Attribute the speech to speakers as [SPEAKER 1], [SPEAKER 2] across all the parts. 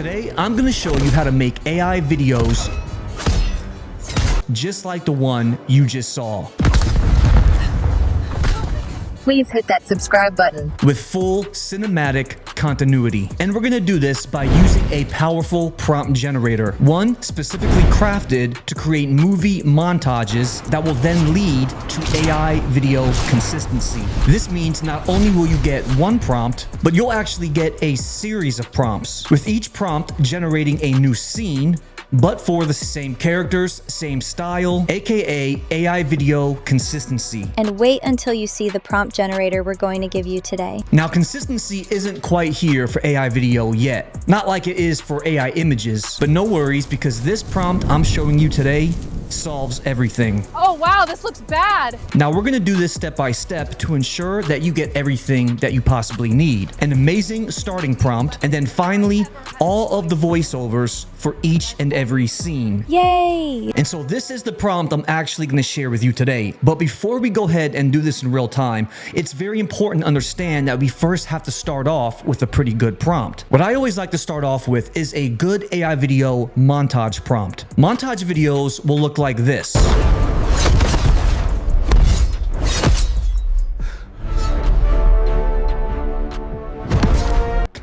[SPEAKER 1] Today, I'm going to show you how to make AI videos just like the one you just saw,
[SPEAKER 2] Please hit that subscribe button
[SPEAKER 1] with full cinematic continuity. And we're gonna do this by using a powerful prompt generator, one specifically crafted to create movie montages that will then lead to AI video consistency. This means not only will you get one prompt, but you'll actually get a series of prompts, with each prompt generating a new scene, but for the same characters, same style, aka AI video consistency.
[SPEAKER 3] And wait until you see the prompt generator we're going to give you today.
[SPEAKER 1] Now, consistency isn't quite here for AI video yet, not like it is for AI images, but no worries, because this prompt I'm showing you today solves everything.
[SPEAKER 4] Oh wow, this looks bad.
[SPEAKER 1] Now we're gonna do this step by step to ensure that you get everything that you possibly need. An amazing starting prompt, and then finally, all of the voiceovers for each and every scene.
[SPEAKER 3] Yay!
[SPEAKER 1] And so this is the prompt I'm actually gonna share with you today. But before we go ahead and do this in real time, it's very important to understand that we first have to start off with a pretty good prompt. What I always like to start off with is a good AI video montage prompt. Montage videos will look like this.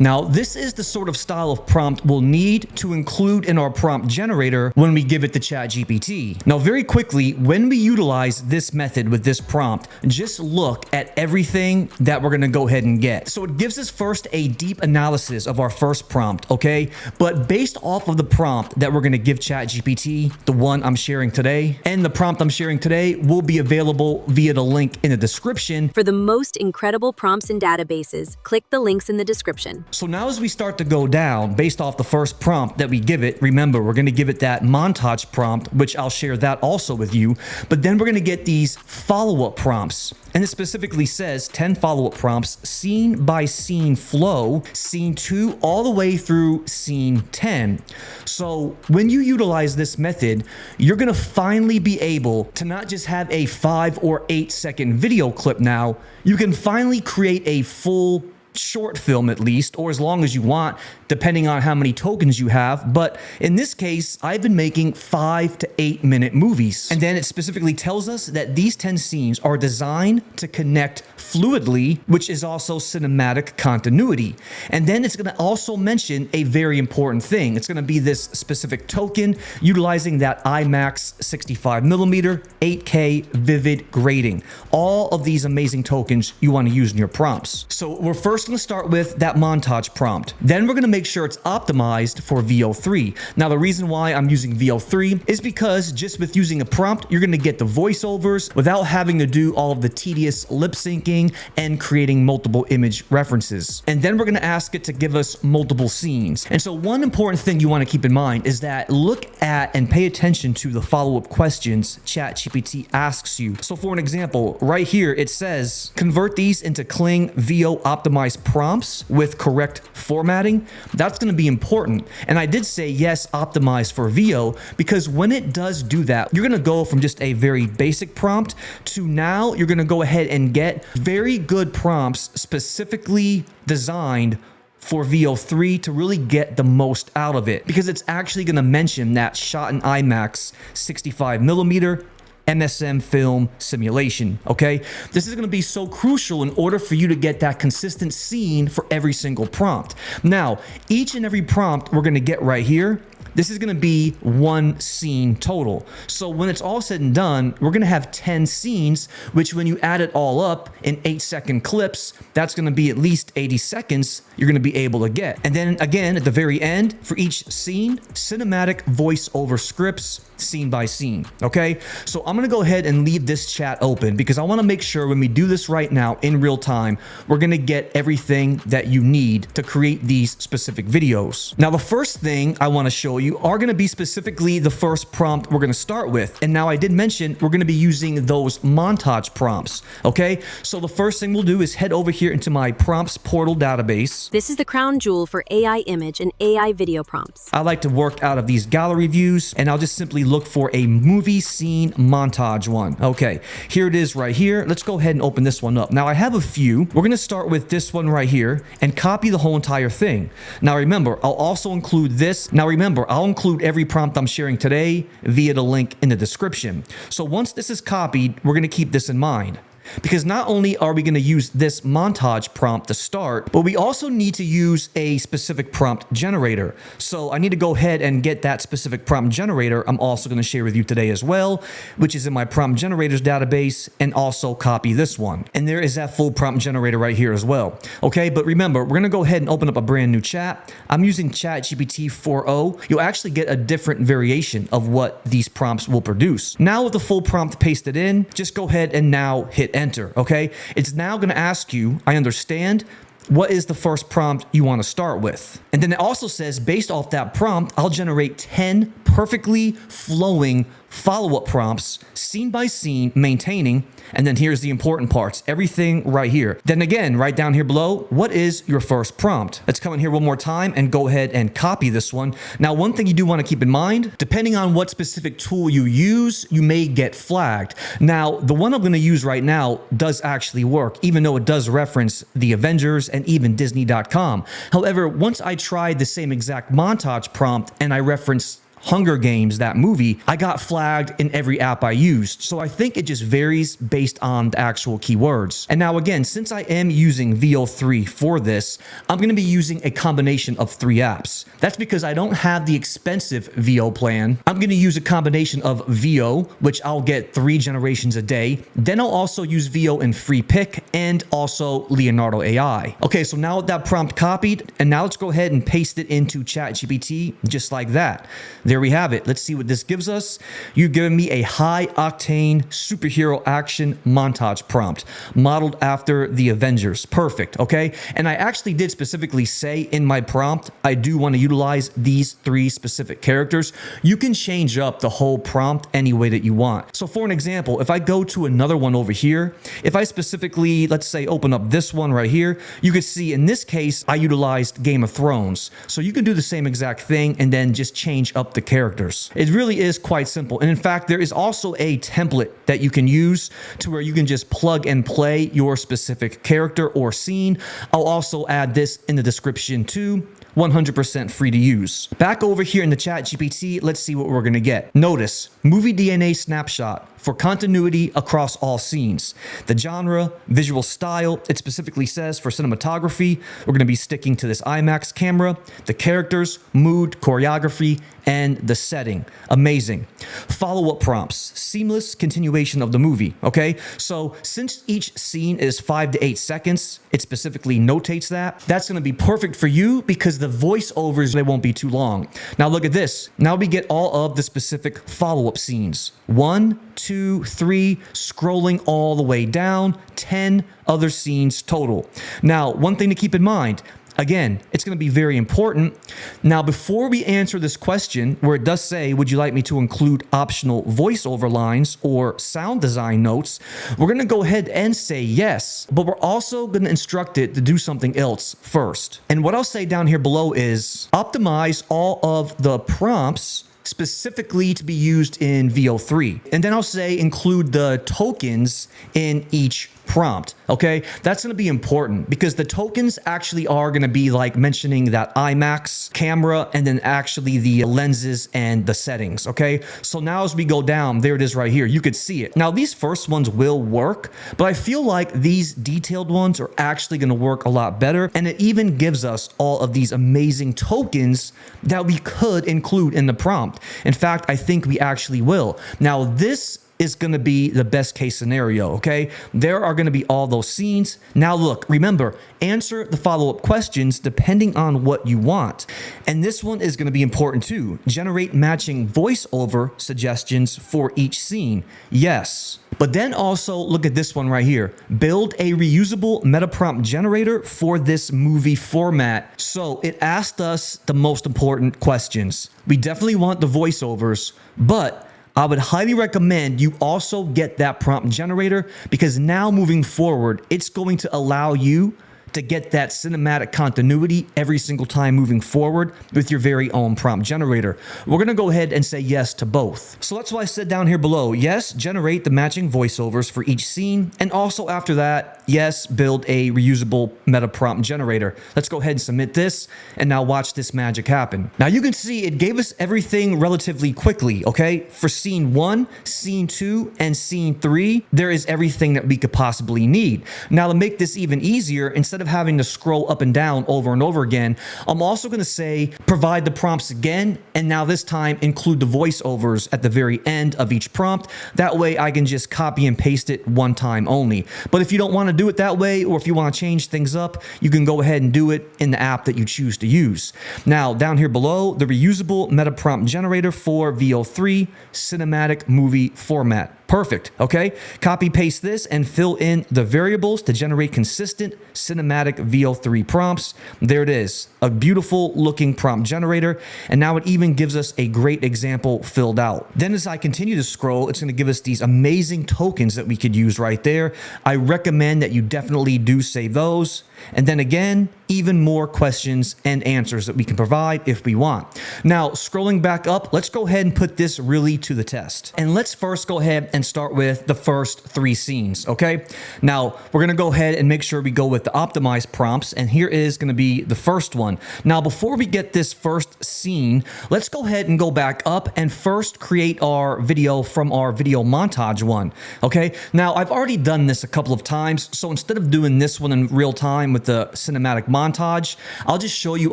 [SPEAKER 1] Now, this is the sort of style of prompt we'll need to include in our prompt generator when we give it to ChatGPT. Now, very quickly, when we utilize this method with this prompt, just look at everything that we're gonna go ahead and get. So it gives us first a deep analysis of our first prompt, okay? But based off of the prompt that we're gonna give ChatGPT, the one I'm sharing today, and the prompt I'm sharing today will be available via the link in the description.
[SPEAKER 5] For the most incredible prompts and databases, click the links in the description.
[SPEAKER 1] So now as we start to go down, based off the first prompt that we give it, remember, we're gonna give it that montage prompt, which I'll share that also with you, but then we're gonna get these follow-up prompts. And it specifically says 10 follow-up prompts, scene by scene flow, scene 2 all the way through scene 10. So when you utilize this method, you're gonna finally be able to not just have a 5 or 8 second video clip now, you can finally create a full short film, at least, or as long as you want, depending on how many tokens you have. But in this case, I've been making 5 to 8 minute movies. And then it specifically tells us that these 10 scenes are designed to connect fluidly, which is also cinematic continuity. And then it's going to also mention a very important thing. It's going to be this specific token utilizing that IMAX 65mm 8K vivid grading. All of these amazing tokens you want to use in your prompts. So we're first going to start with that montage prompt. Then we're going to make sure it's optimized for VO3. Now, the reason why I'm using VO3 is because just with using a prompt, you're going to get the voiceovers without having to do all of the tedious lip syncing and creating multiple image references. And then we're going to ask it to give us multiple scenes. And so one important thing you want to keep in mind is that look at and pay attention to the follow-up questions ChatGPT asks you. So for an example, right here, it says, convert these into Kling VO optimized prompts with correct formatting. That's going to be important. And I did say yes, optimized for VO, because when it does do that, you're going to go from just a very basic prompt to now you're going to go ahead and get very good prompts specifically designed for VO3 to really get the most out of it, because it's actually going to mention that shot in IMAX 65mm MSM film simulation, okay? This is gonna be so crucial in order for you to get that consistent scene for every single prompt. Now, each and every prompt we're gonna get right here, this is gonna be one scene total. So when it's all said and done, we're gonna have 10 scenes, which when you add it all up in 8-second clips, that's gonna be at least 80 seconds you're gonna be able to get. And then again, at the very end, for each scene, cinematic voiceover scripts, scene by scene, okay? So I'm gonna go ahead and leave this chat open because I wanna make sure when we do this right now in real time, we're gonna get everything that you need to create these specific videos. Now, the first thing I wanna show also, you are going to be specifically the first prompt we're going to start with. And now I did mention we're going to be using those montage prompts. Okay, so the first thing we'll do is head over here into my prompts portal database.
[SPEAKER 5] This is the crown jewel for AI image and AI video prompts.
[SPEAKER 1] I like to work out of these gallery views, and I'll just simply look for a movie scene montage one. Okay, here it is right here. Let's go ahead and open this one up. Now I have a few. We're going to start with this one right here and copy the whole entire thing. Now remember, I'll also include this. Now remember, I'll include every prompt I'm sharing today via the link in the description. So once this is copied, we're going to keep this in mind. Because not only are we going to use this montage prompt to start, but we also need to use a specific prompt generator. So I need to go ahead and get that specific prompt generator I'm also going to share with you today as well, which is in my prompt generators database, and also copy this one. And there is that full prompt generator right here as well. Okay, but remember, we're going to go ahead and open up a brand new chat. I'm using ChatGPT 4.0. You'll actually get a different variation of what these prompts will produce. Now with the full prompt pasted in, just go ahead and now hit enter. Okay, it's now going to ask you, I understand, what is the first prompt you want to start with? And then it also says, based off that prompt, I'll generate 10 perfectly flowing follow-up prompts, scene by scene, maintaining. And then here's the important parts, everything right here. Then again, right down here below, what is your first prompt? Let's come in here one more time and go ahead and copy this one. Now, one thing you do want to keep in mind, depending on what specific tool you use, you may get flagged. Now, the one I'm going to use right now does actually work, even though it does reference the Avengers and even Disney.com. However, once I tried the same exact montage prompt and I referenced Hunger Games, that movie, I got flagged in every app I used. So I think it just varies based on the actual keywords. And now again, since I am using VO3 for this, I'm going to be using a combination of 3 apps. That's because I don't have the expensive VO plan. I'm going to use a combination of VO, which I'll get 3 generations a day. Then I'll also use VO in Freepik and also Leonardo AI. Okay, so now with that prompt copied, and now let's go ahead and paste it into ChatGPT just like that. There we have it. Let's see what this gives us. You've given me a high-octane superhero action montage prompt modeled after the Avengers. Perfect, okay? And I actually did specifically say in my prompt, I do want to utilize these 3 specific characters. You can change up the whole prompt any way that you want. So for an example, if I go to another one over here, if I specifically, let's say, open up this one right here, you can see in this case, I utilized Game of Thrones. So you can do the same exact thing and then just change up the characters. It really is quite simple. And in fact, there is also a template that you can use to where you can just plug and play your specific character or scene. I'll also add this in the description too. 100% free to use. Back over here in the ChatGPT, let's see what we're going to get. Notice, movie DNA snapshot for continuity across all scenes. The genre, visual style, it specifically says for cinematography, we're going to be sticking to this IMAX camera, the characters, mood, choreography, and the setting. Amazing. Follow-up prompts, seamless continuation of the movie, okay? So since each scene is 5 to 8 seconds, it specifically notates that. That's going to be perfect for you because the voiceovers, they won't be too long. Now look at this. Now we get all of the specific follow-up scenes. 1, 2, 3, scrolling all the way down, 10 other scenes total. Now, one thing to keep in mind, again, it's going to be very important. Now, before we answer this question, where it does say, would you like me to include optional voiceover lines or sound design notes? We're going to go ahead and say yes, but we're also going to instruct it to do something else first. And what I'll say down here below is optimize all of the prompts specifically to be used in VO3. And then I'll say include the tokens in each prompt. Okay, that's going to be important because the tokens actually are going to be like mentioning that IMAX camera and then actually the lenses and the settings. Okay, so now as we go down, there it is right here. You could see it. Now these first ones will work, but I feel like these detailed ones are actually going to work a lot better. And it even gives us all of these amazing tokens that we could include in the prompt. In fact, I think we actually will. Now this is going to be the best case scenario, okay? There are going to be all those scenes. Now look, remember, answer the follow-up questions depending on what you want. And this one is going to be important too. Generate matching voiceover suggestions for each scene. Yes. But then also look at this one right here. Build a reusable meta prompt generator for this movie format. So it asked us the most important questions. We definitely want the voiceovers, but I would highly recommend you also get that prompt generator, because now moving forward, it's going to allow you to get that cinematic continuity every single time moving forward with your very own prompt generator. We're going to go ahead and say yes to both. So that's why I said down here below, yes, generate the matching voiceovers for each scene. And also after that, yes, build a reusable meta prompt generator. Let's go ahead and submit this. And now watch this magic happen. Now you can see it gave us everything relatively quickly, okay? For scene 1, scene 2, and scene 3, there is everything that we could possibly need. Now to make this even easier, instead of having to scroll up and down over and over again, I'm also going to say provide the prompts again, and now this time include the voiceovers at the very end of each prompt. That way I can just copy and paste it one time only. But if you don't want to do it that way, or if you want to change things up, you can go ahead and do it in the app that you choose to use. Now down here below, the reusable meta prompt generator for VO3 cinematic movie format. Perfect, okay? Copy paste this and fill in the variables to generate consistent cinematic VO3 prompts. There it is, a beautiful looking prompt generator. And now it even gives us a great example filled out. Then as I continue to scroll, it's gonna give us these amazing tokens that we could use right there. I recommend that you definitely do save those. And then again, even more questions and answers that we can provide if we want. Now, scrolling back up, let's go ahead and put this really to the test. And let's first go ahead and start with the first 3 scenes, okay? Now, we're gonna go ahead and make sure we go with the optimized prompts, and here is gonna be the first one. Now, before we get this first scene, let's go ahead and go back up and first create our video from our video montage one, okay? Now, I've already done this a couple of times, so instead of doing this one in real time with the cinematic montage, I'll just show you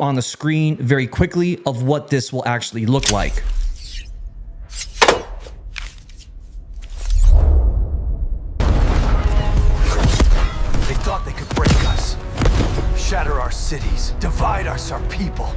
[SPEAKER 1] on the screen very quickly of what this will actually look like.
[SPEAKER 6] They thought they could break us, shatter our cities, divide us, our people.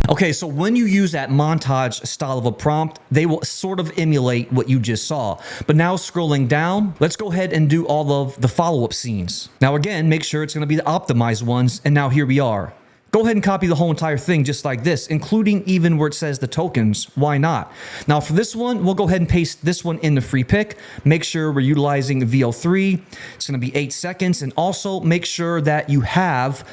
[SPEAKER 1] Okay, so when you use that montage style of a prompt, they will sort of emulate what you just saw. But now scrolling down, let's go ahead and do all of the follow-up scenes. Now again, make sure it's gonna be the optimized ones, and now here we are. Go ahead and copy the whole entire thing just like this, including even where it says the tokens. Why not? Now for this one, we'll go ahead and paste this one in the Freepik. Make sure we're utilizing VO3. It's gonna be 8 seconds, and also make sure that you have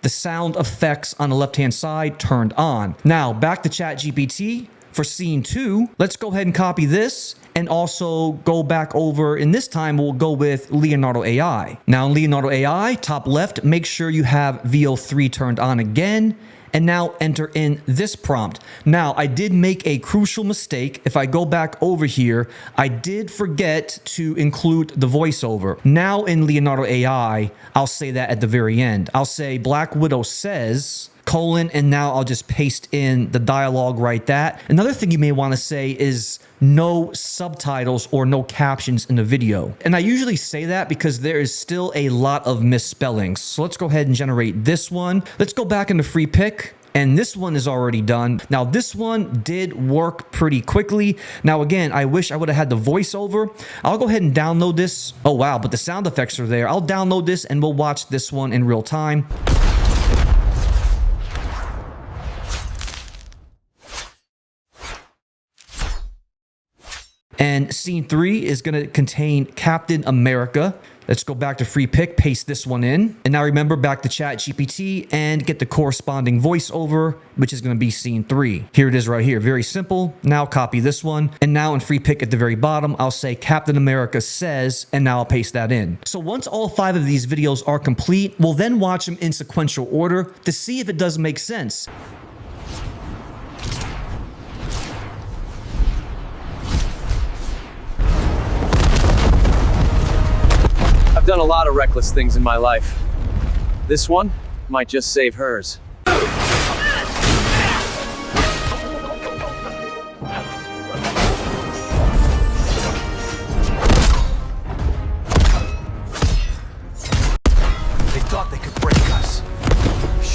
[SPEAKER 1] the sound effects on the left-hand side turned on. Now, back to ChatGPT. For scene 2, let's go ahead and copy this and also go back over, and this time we'll go with Leonardo AI. Now in Leonardo AI, top left, make sure you have VO3 turned on again, and now enter in this prompt. Now, I did make a crucial mistake. If I go back over here, I did forget to include the voiceover. Now in Leonardo AI, I'll say that at the very end. I'll say Black Widow says, colon, and now I'll just paste in the dialogue right there. Another thing you may want to say is no subtitles or no captions in the video. And I usually say that because there is still a lot of misspellings. So let's go ahead and generate this one. Let's go back into Freepik. And this one is already done. Now this one did work pretty quickly. Now again, I wish I would have had the voiceover. I'll go ahead and download this. Oh wow, but the sound effects are there. I'll download this and we'll watch this one in real time. And scene 3 is going to contain Captain America. Let's go back to Freepik, paste this one in. And now remember, back to ChatGPT and get the corresponding voiceover, which is going to be scene 3. Here it is right here. Very simple. Now copy this one. And now in Freepik at the very bottom, I'll say Captain America says, and now I'll paste that in. So once all 5 of these videos are complete, we'll then watch them in sequential order to see if it does make sense.
[SPEAKER 7] I've done a lot of reckless things in my life. This one might just save hers.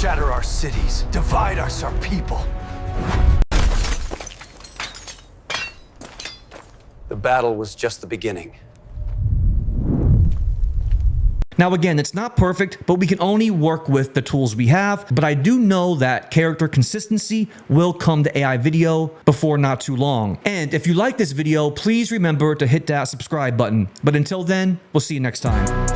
[SPEAKER 6] shatter our cities, divide us, our people. The battle was just the beginning.
[SPEAKER 1] Now again, it's not perfect, but we can only work with the tools we have. But I do know that character consistency will come to AI video before not too long. And if you like this video, please remember to hit that subscribe button. But until then, we'll see you next time.